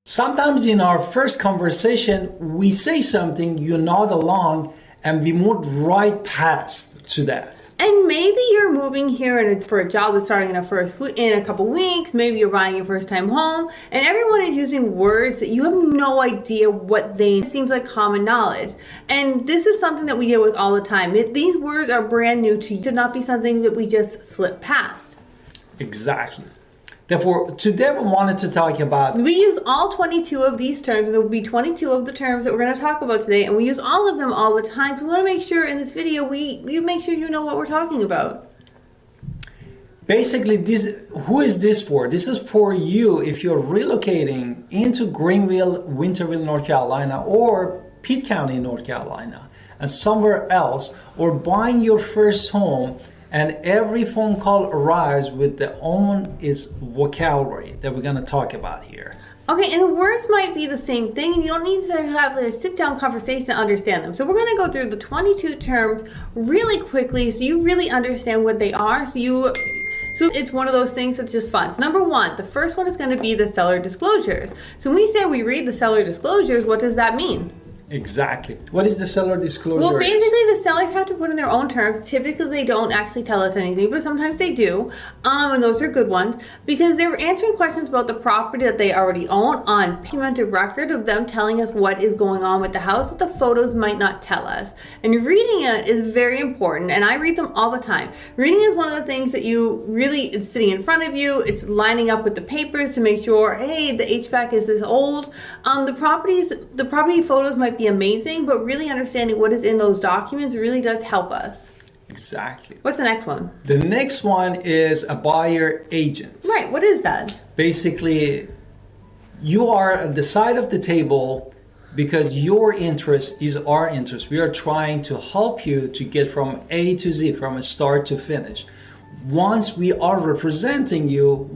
Sometimes in our first conversation, we say something, you nod along, and we moved right past to that. And maybe you're moving here for a job that's starting in a couple weeks. Maybe you're buying your first time home, and everyone is using words that you have no idea what they. It seems like common knowledge, and this is something that we deal with all the time. These words are brand new to you. It should not be something that we just slip past. Exactly. Therefore, today we wanted to talk about... We use all 22 of these terms, and there will be 22 of the terms that we're going to talk about today, and we use all of them all the time. So we want to make sure in this video, we make sure you know what we're talking about. Basically, who is this for? This is for you if you're relocating into Greenville, Winterville, North Carolina, or Pitt County, North Carolina, and somewhere else, or buying your first home. And every phone call arrives with their own vocabulary that we're going to talk about here. Okay, and the words might be the same thing, and you don't need to have a sit-down conversation to understand them. So we're going to go through the 22 terms really quickly so you really understand what they are. So it's one of those things that's just fun. So number one, the first one is going to be the seller disclosures. So when we say we read the seller disclosures, what does that mean? Exactly. What is the seller disclosure? Well, basically, the sellers have to put in their own terms. Typically, they don't actually tell us anything, but sometimes they do. And those are good ones because they're answering questions about the property that they already own on documented record of them telling us what is going on with the house that the photos might not tell us. And reading it is very important, and I read them all the time. Reading is one of the things that it's sitting in front of you. It's lining up with the papers to make sure, hey, the HVAC is this old. The property photos might be amazing, but really understanding what is in those documents really does help us. Exactly. What's the next one? The next one is a buyer agent. Right, what is that? Basically, you are at the side of the table because your interest is our interest. We are trying to help you to get from A to Z, from a start to finish. Once we are representing you,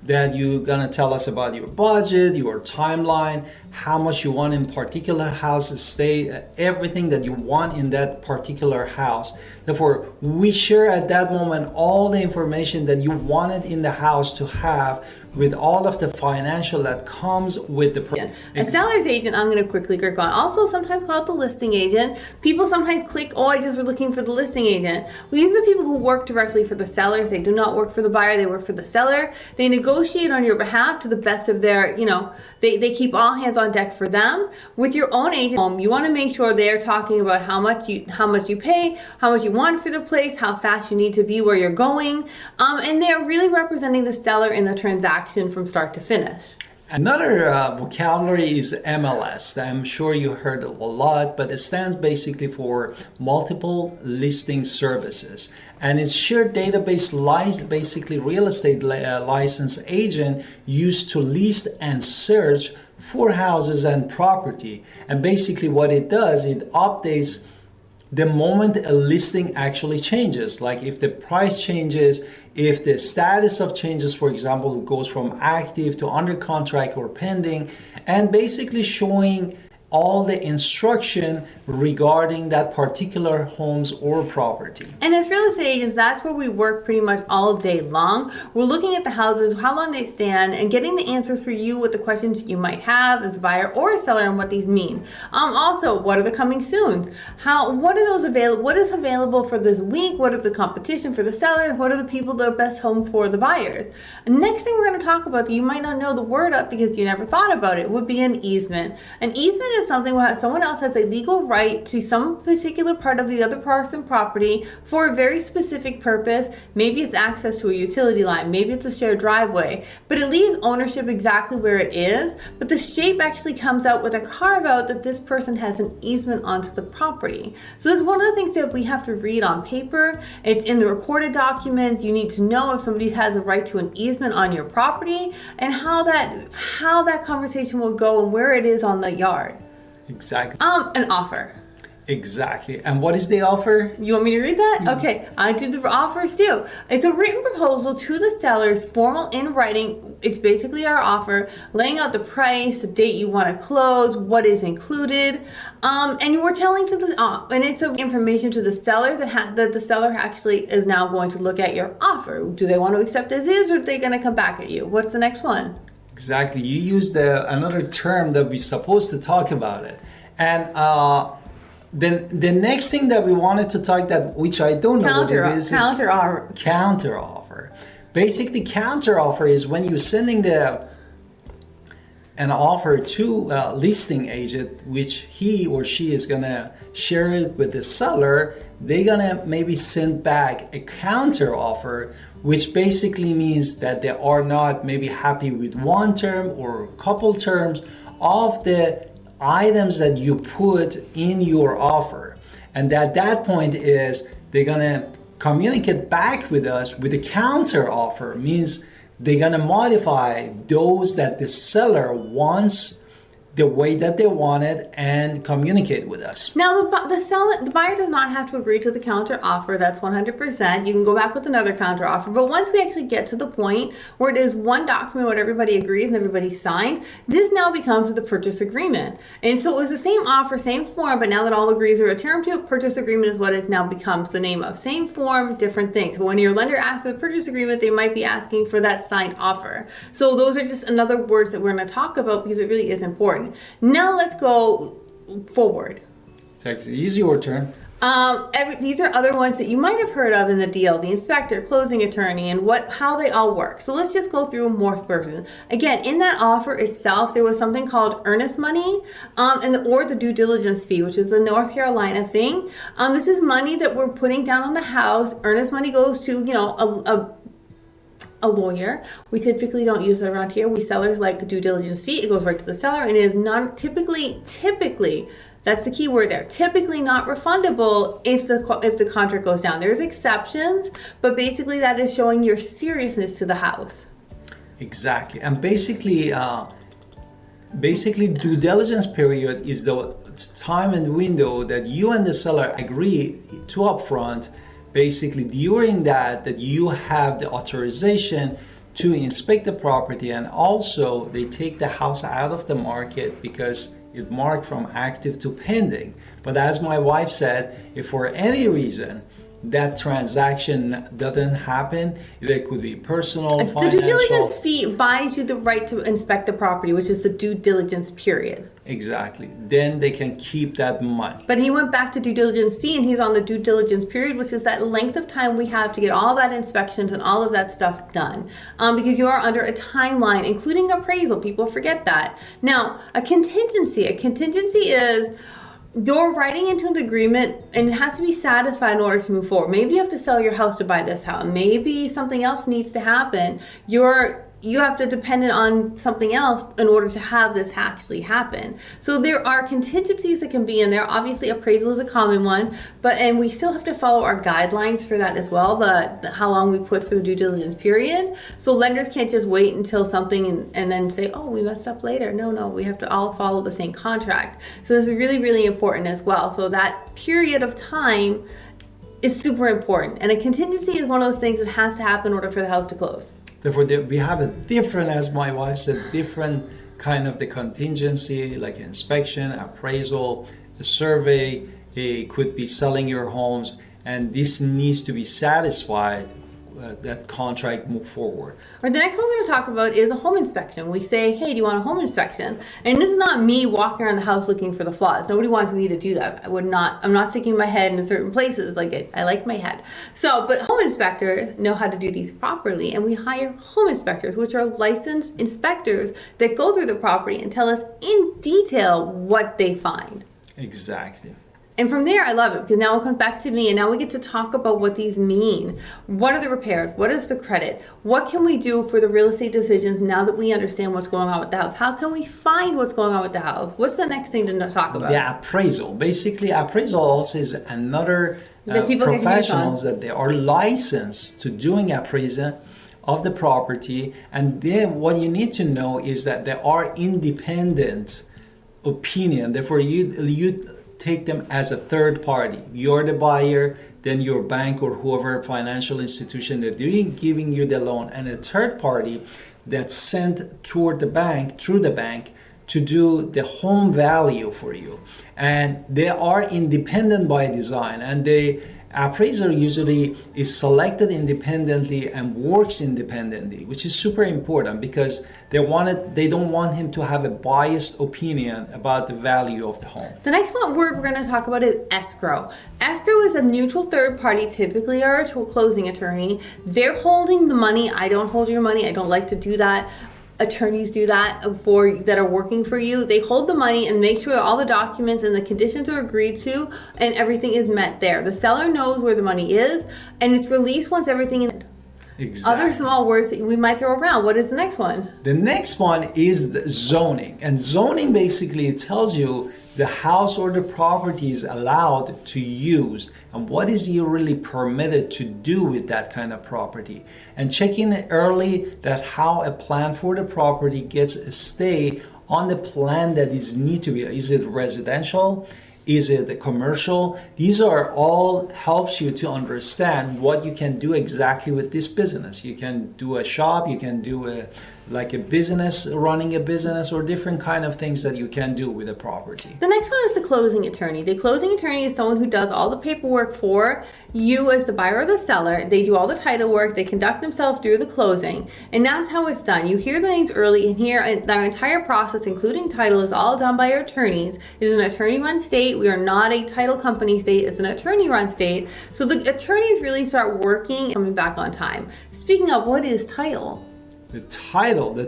that you're gonna tell us about your budget, your timeline, how much you want in particular house, stay, everything that you want in that particular house. Therefore, we share at that moment all the information that you wanted in the house to have with all of the financial that comes with the A seller's agent, I'm going to quickly click on. Also sometimes called the listing agent. People sometimes click, oh, I just was looking for the listing agent. Well, these are the people who work directly for the sellers. They do not work for the buyer. They work for the seller. They negotiate on your behalf to the best of their, they keep all hands on deck for them. With your own agent, you want to make sure they're talking about how much you pay, how much you want for the place, how fast you need to be where you're going. And they're really representing the seller in the transaction from start to finish. Another vocabulary is MLS. I'm sure you heard a lot, but it stands basically for multiple listing services. And it's shared database basically real estate license agent used to list and search for houses and property. And basically what it does, it updates the moment a listing actually changes. Like if the price changes, if the status of changes, for example, goes from active to under contract or pending, and basically showing all the instruction regarding that particular homes or property. And as real estate agents, that's where we work pretty much all day long. We're looking at the houses, how long they stand, and getting the answers for you with the questions you might have as a buyer or a seller and what these mean. Also, what are the coming soons? What are those available? What is available for this week? What is the competition for the seller? What are the people that are best home for the buyers? Next thing we're going to talk about that you might not know the word of because you never thought about it would be an easement. An easement is something where someone else has a legal right to some particular part of the other person's property for a very specific purpose. Maybe it's access to a utility line, maybe it's a shared driveway, but it leaves ownership exactly where it is, but the shape actually comes out with a carve out that this person has an easement onto the property. So it's one of the things that we have to read on paper. It's in the recorded documents. You need to know if somebody has a right to an easement on your property and how that conversation will go and where it is on the yard. Exactly. An offer. Exactly. And what is the offer? You want me to read that? Okay, I do the offers too. It's a written proposal to the sellers, formal in writing. It's basically our offer, laying out the price, the date you want to close, what is included, and we're telling to the and it's information to the seller that the seller actually is now going to look at your offer. Do they want to accept as is, or are they going to come back at you? What's the next one? Exactly. You used another term that we're supposed to talk about it. And then the next thing that we wanted to talk which I don't know what it is. Counteroffer. Counteroffer. Basically, counteroffer is when you're sending an offer to a listing agent, which he or she is gonna share it with the seller. They're gonna maybe send back a counteroffer, which basically means that they are not maybe happy with one term or a couple terms of the items that you put in your offer. And at that point is they're gonna communicate back with us with a counter offer, means they're gonna modify those that the seller wants the way that they want it and communicate with us. Now, the buyer does not have to agree to the counter offer. That's 100%. You can go back with another counter offer. But once we actually get to the point where it is one document where everybody agrees and everybody signs, this now becomes the purchase agreement. And so it was the same offer, same form, but now that all agrees are a term to it, purchase agreement is what it now becomes the name of. Same form, different things. But when your lender asks for the purchase agreement, they might be asking for that signed offer. So those are just another words that we're going to talk about because it really is important. Now let's go forward. It's your turn. These are other ones that you might have heard of in the deal: the inspector, closing attorney, and how they all work. So let's just go through more versions. Again, in that offer itself, there was something called earnest money, or the due diligence fee, which is the North Carolina thing. This is money that we're putting down on the house. Earnest money goes to a lawyer. We typically don't use it around here. We sellers like a due diligence fee. It goes right to the seller and it is not typically, that's the key word there, typically not refundable if the contract goes down. There's exceptions, but basically that is showing your seriousness to the house. Exactly. And basically due diligence period is the time and window that you and the seller agree to upfront. Basically, during that you have the authorization to inspect the property, and also they take the house out of the market because it's marked from active to pending. But as my wife said, if for any reason that transaction doesn't happen, it could be personal, financial. The due diligence fee buys you the right to inspect the property, which is the due diligence period. Exactly. Then they can keep that money. But he went back to due diligence fee and he's on the due diligence period, which is that length of time we have to get all that inspections and all of that stuff done. Because you are under a timeline, including appraisal. People forget that. Now, a contingency is you're writing into an agreement and it has to be satisfied in order to move forward. Maybe you have to sell your house to buy this house. Maybe something else needs to happen. You have to depend on something else in order to have this actually happen. So there are contingencies that can be in there. Obviously, appraisal is a common one, and we still have to follow our guidelines for that as well, how long we put for the due diligence period. So lenders can't just wait until something and then say, oh, we messed up later. No, we have to all follow the same contract. So this is really, really important as well. So that period of time is super important. And a contingency is one of those things that has to happen in order for the house to close. Therefore, we have a different, as my wife said, different kind of the contingency, like inspection, appraisal, a survey. It could be selling your homes, and this needs to be satisfied. That contract move forward. Or the next one we're going to talk about is a home inspection. We say, hey, do you want a home inspection? And this is not me walking around the house looking for the flaws. Nobody wants me to do that. I'm not sticking my head in certain places. I like my head. But home inspectors know how to do these properly, and we hire home inspectors, which are licensed inspectors that go through the property and tell us in detail what they find. Exactly. And from there, I love it because now it comes back to me and now we get to talk about what these mean. What are the repairs? What is the credit? What can we do for the real estate decisions now that we understand what's going on with the house? How can we find what's going on with the house? What's the next thing to talk about? The appraisal. Basically, appraisal also is another professionals that they are licensed to doing appraisal of the property. And then what you need to know is that they are independent opinion. Therefore, you take them as a third party. You're the buyer, then your bank or whoever financial institution they're giving you the loan, and a third party that's sent through the bank to do the home value for you. And they are independent by design, and they Appraiser usually is selected independently and works independently, which is super important because they don't want him to have a biased opinion about the value of the home. The next word we're going to talk about is escrow. Escrow is a neutral third party, typically our closing attorney. They're holding the money. I don't hold your money. I don't like to do that. Attorneys do that that are working for you. They hold the money and make sure all the documents and the conditions are agreed to and everything is met there. The seller knows where the money is and it's released once everything is. Exactly. Other small words that we might throw around. What is the next one? The next one is the zoning. And zoning basically tells you the house or the property is allowed to use and what is you really permitted to do with that kind of property. And checking early that how a plan for the property gets a stay on the plan that is need to be. Is it residential? Is it commercial? These are all helps you to understand what you can do exactly with this business. You can do a shop, you can do a business, running a business, or different kind of things that you can do with a property. The next one is the closing attorney. The closing attorney is someone who does all the paperwork for you as the buyer or the seller. They do all the title work. They conduct themselves through the closing. And that's how it's done. You hear the names early and here the entire process, including title, is all done by our attorneys. It is an attorney-run state. We are not a title company state. It's an attorney-run state. So the attorneys really start working, coming back on time. Speaking of, what is title? The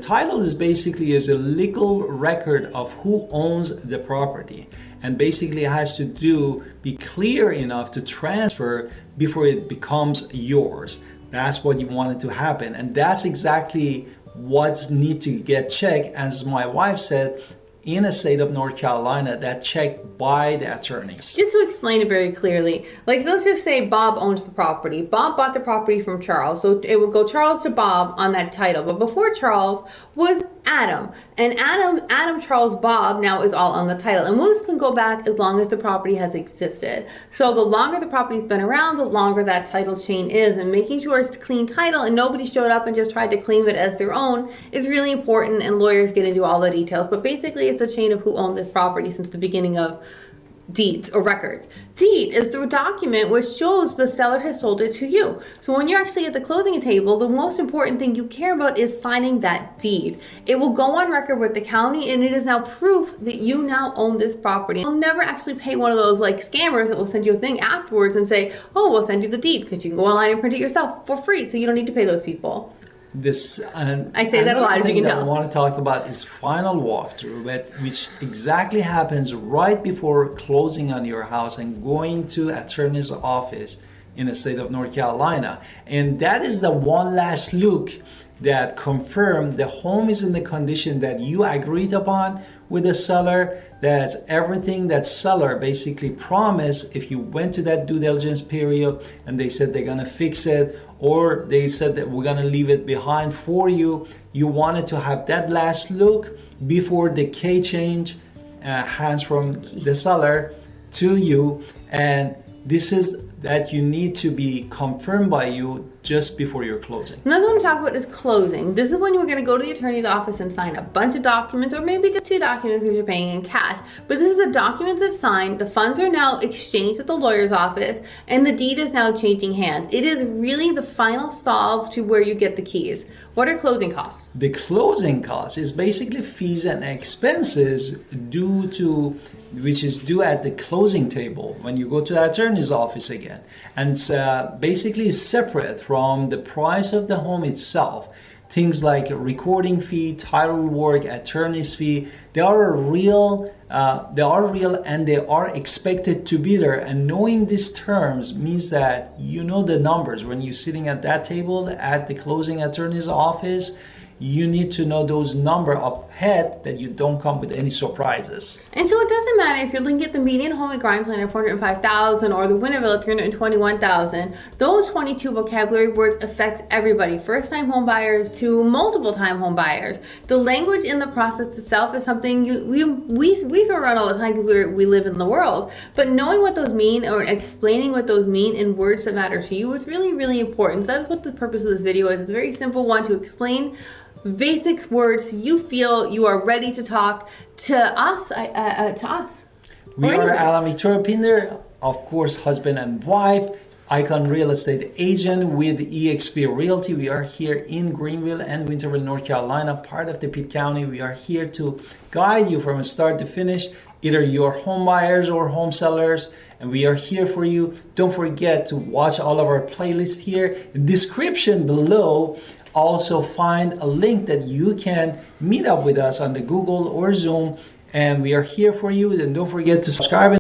title is basically is a legal record of who owns the property, and basically it has to be clear enough to transfer before it becomes yours. That's what you wanted to happen, and that's exactly what needs to get checked. As my wife said, in a state of North Carolina, that checked by the attorneys. Just to explain it very clearly, like let's just say Bob owns the property. Bob bought the property from Charles, so it would go Charles to Bob on that title. But before Charles was Adam, and Adam, Charles, Bob now is all on the title. And this can go back as long as the property has existed. So the longer the property's been around, the longer that title chain is. And making sure it's clean title and nobody showed up and just tried to claim it as their own is really important, and lawyers get into all the details. But basically it's a chain of who owned this property since the beginning of deeds or records. Deed is the document which shows the seller has sold it to you. So when you're actually at the closing table, the most important thing you care about is signing that deed. It will go on record with the county and it is now proof that you now own this property. You'll never actually pay one of those like scammers that will send you a thing afterwards and say, oh, we'll send you the deed, because you can go online and print it yourself for free, so you don't need to pay those people. I say that a lot, as you can tell. I want to talk about is final walkthrough, which exactly happens right before closing on your house and going to attorney's office in the state of North Carolina. And that is the one last look that confirms the home is in the condition that you agreed upon with the seller. That's everything that seller basically promised. If you went to that due diligence period and they said they're gonna fix it, or they said that we're gonna leave it behind for you, you wanted to have that last look before the key change hands from the seller to you. And this is that you need to be confirmed by you just before your closing. Another one to talk about is closing. This is when you're going to go to the attorney's office and sign a bunch of documents, or maybe just 2 documents if you're paying in cash. But this is the documents that's signed, the funds are now exchanged at the lawyer's office, and the deed is now changing hands. It is really the final solve to where you get the keys. What are closing costs? The closing cost is basically fees and expenses which is due at the closing table when you go to the attorney's office again. And basically separate from the price of the home itself. Things like recording fee, title work, attorney's fee, they are real and they are expected to be there. And knowing these terms means that you know the numbers. When you're sitting at that table at the closing attorney's office, you need to know those numbers up ahead, that you don't come with any surprises. And so it doesn't matter if you're looking at the median home at Greenville at $405,000 or the Winterville at $321,000. Those 22 vocabulary words affects everybody, first-time home buyers to multiple-time home buyers. The language in the process itself is something we throw around all the time because we live in the world. But knowing what those mean or explaining what those mean in words that matter to you is really, really important. So that's what the purpose of this video is. It's a very simple one to explain basic words you feel you are ready to talk to us. We are Alan Victoria Pinder, of course, husband and wife. Icon Real Estate Agent with eXp Realty. We are here in Greenville and Winterville, North Carolina, part of the Pitt County. We are here to guide you from start to finish, either you're home buyers or home sellers, and we are here for you. Don't forget to watch all of our playlists here. In the description below, also find a link that you can meet up with us on the Google or Zoom, and we are here for you. And don't forget to subscribe.